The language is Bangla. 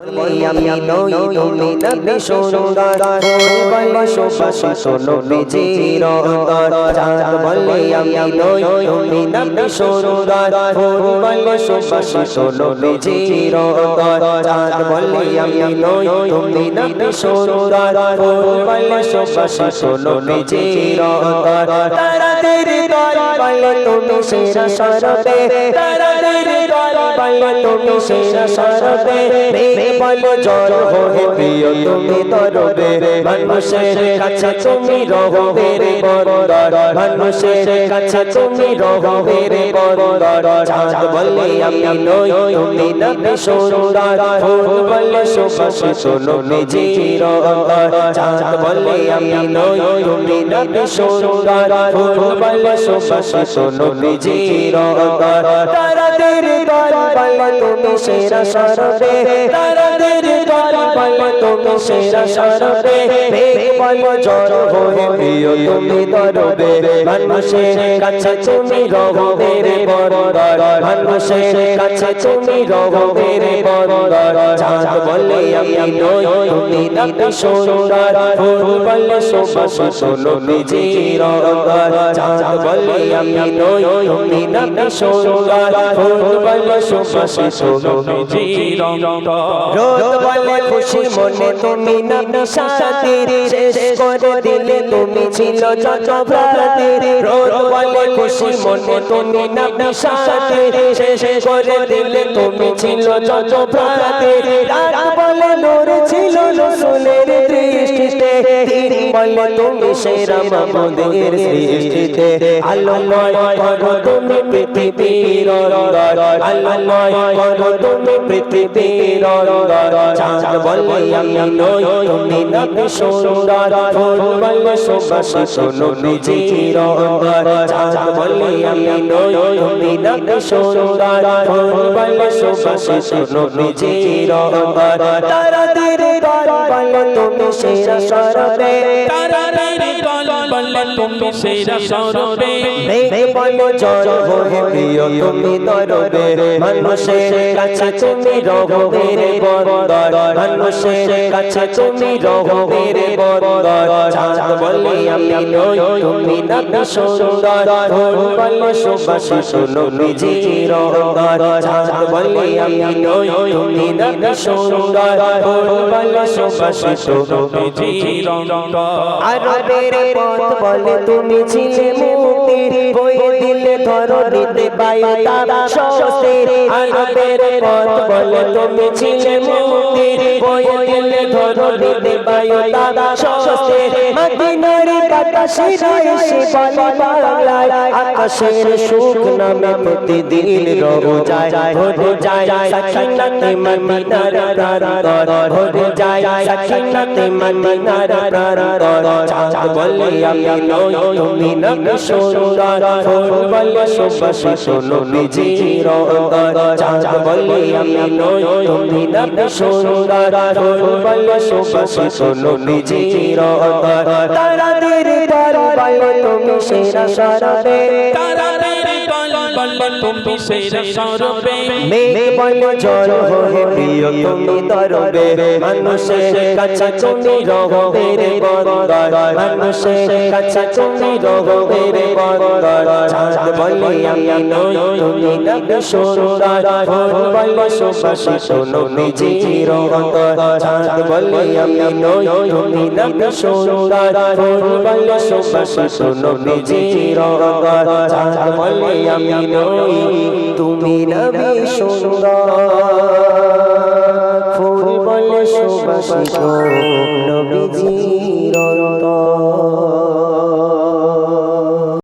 আমি নই তুমি নবী সুন্দর ফুল বলে সুবাসিত নবীজির অন্তর চাঁদ বলে আমি নই তুমি নবী সুন্দর ফুল বলে সুবাসিত নবীজির অন্তর চাঁদ বলে আমি নই তুমি নবী সুন্দর ফুল বলে সুবাসিত নবীজির অন্তর তারাদের দল বলে তুমি সেরা সরবে তারাদের দল বলে তুমি সেরা সরবে বলে জল হয়ে প্রিয় তুমি দরবে মানুষের কাছে তুমি রহবে রে বন্দর মানুষের কাছে তুমি রহবে রে বন্দর চাঁদ বলে আমি নই তুমি নবী সুন্দর ফুল বলে সুবাসিত নবীজির অন্তর চাঁদ বলে আমি নই তুমি নবী সুন্দর ফুল বলে সুবাসিত নবীজির অন্তর তারাদের দল বলে তুমি সেরা সরবে তারাদের দল বলে তুমি সেরা সরবে বলে জল হয়ে প্রিয় তুমি দরবে মানুষের কাছে তুমি রহবে রে বন্দর মানুষের কাছে তুমি রহবে রে বন্দর চাঁদ বলে আমি নই তুমি নবী সুন্দর ফুল বলে সুবাসিত নবীজির অন্তর চাঁদ বলে আমি নই তুমি নবী সুন্দর ফুল বলে সুবাসিত নবীজির অন্তর রোদ বলে খুশি মনে তুমি নবী সাথীর শেষ করে দিলে তুমি ছিল যত ভ্রাতের রোদ বলে খুশি মনে তুমি নবী সাথীর শেষ করে দিলে তুমি ছিল যত ভ্রাতের রাত বলে নূর ছিল রাসূলের দৃষ্টিতে দিন বলে তুমি সেরা মাবুদের সৃষ্টিতে আলোময় করো তুমি পৃথিবীর অন্তর আলোময় করো তুমি পৃথিবীর অন্তর চাঁদ বলে আমি নই তুমি নবী সুন্দর ফুল বলে সুবাসিত নবীজির অন্তর চাঁদ বলে আমি নই তুমি নবী সুন্দর ফুল বলে সুবাসিত নবীজির অন্তর তারাদের দল বলে তুমি সেরা সরবে তারাদের দল বলে তুমি সেরা সরবে বলে জল হয়ে প্রিয় তুমি দরবে মানুষের কাছে তুমি রহবে রে বন্দর মানুষের কাছে তুমি রহবে রে বন্দর চাঁদ বলে আমি নই তুমি নবী সুন্দর ফুল বলে সুবাসিত নবীজির অন্তর চাঁদ বলে আমি নই তুমি নবী সুন্দর ফুল বলে সুবাসিত নবীজির অন্তর আরবের পথ বলে তুমি ছিলে মুক্তির বয়ে দিলে ধরণীতে বায়ু তারা স্বস্তির আরবের পথ বলে তুমি ছিলে মুক্তির বয়ে দিলে ধরণীতে বায়ু তারা স্বস্তির মদিনার বাতাসে এসে বলে বাংলায় আকাশের সুখ নামে প্রতিদিন রোজায় ভরে যায় সাকিনাতে মদিনার প্রান্তর ভরে যায় সাকিনাতে মদিনার প্রান্তর চাঁদ বলে আমি নই তুমি নবী সুন্দর ফুল বলে সুবাসিত নবীজির অন্তর চাঁদ বলে আমি নই তুমি নবী সুন্দর ফুল বলে সুবাসিত নবীজির অন্তর তারাদের দল বলে তুমি সেরা সরবে তারাদের দল বলে তুমি সেরা সরবে মেঘ বলে জল হয়ে প্রিয় তুমি দরবে মানুষের কাছে তুমি রহবে রে বন্দর মানুষের কাছে তুমি রহবে রে বন্দর চাঁদ বলে আমি নই তুমি নবী সুন্দর ফুল বলে সুবাসিত নবীজির অন্তর চাঁদ বলে আমি নই তুমি নবী সুন্দর ফুল বলে সুবাসিত নবীজির অন্তর চাঁদ বলে আমি নই তুমি নবী সুন্দর ফুল বলে সুবাসিত নবীজির অন্তর।